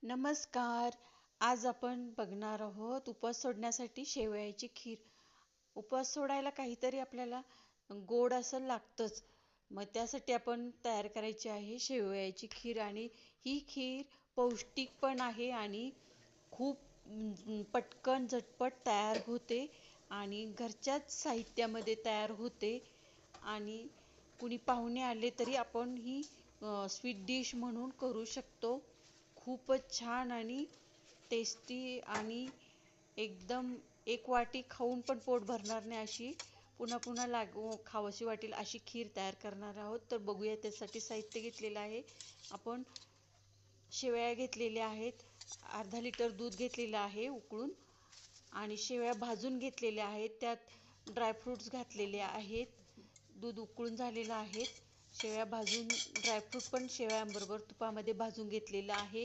नमस्कार. आज आपण बघणार आहोत उपवास सोडण्यासाठी शेवयाची खीर. उपवास सोडायला काहीतरी आपल्याला गोड असं लागतंच. मग त्यासाठी आपण तयार करायची आहे शेवयाची खीर आणि ही खीर पौष्टिक पण आहे आणि खूप पटकन झटपट तयार होते आणि घरच्याच साहित्यामध्ये तयार होते आणि कुणी पाहुणे आले तरी आपण ही स्वीट डिश म्हणून करू शकतो. खूपच छान आणि टेस्टी आणि एकदम एक वाटी खाऊन पण पोट भरणार नाही अशी पुन्हा पुन्हा खावंशी वाटेल अशी खीर तयार करणार आहोत. तर बघूया त्यासाठी साहित्य घेतलेलं आहे. आपण शेवया घेतलेल्या आहेत, अर्धा लिटर दूध घेतलेलं आहे उकळून आणि शेवया भाजून घेतलेल्या आहेत, त्यात ड्रायफ्रूट्स घातलेले आहेत. दूध उकळून झालेलं आहे, शेवया भाजून ड्रायफ्रूट पण शेवयांबरोबर तुपामध्ये भाजून घेतलेलं आहे.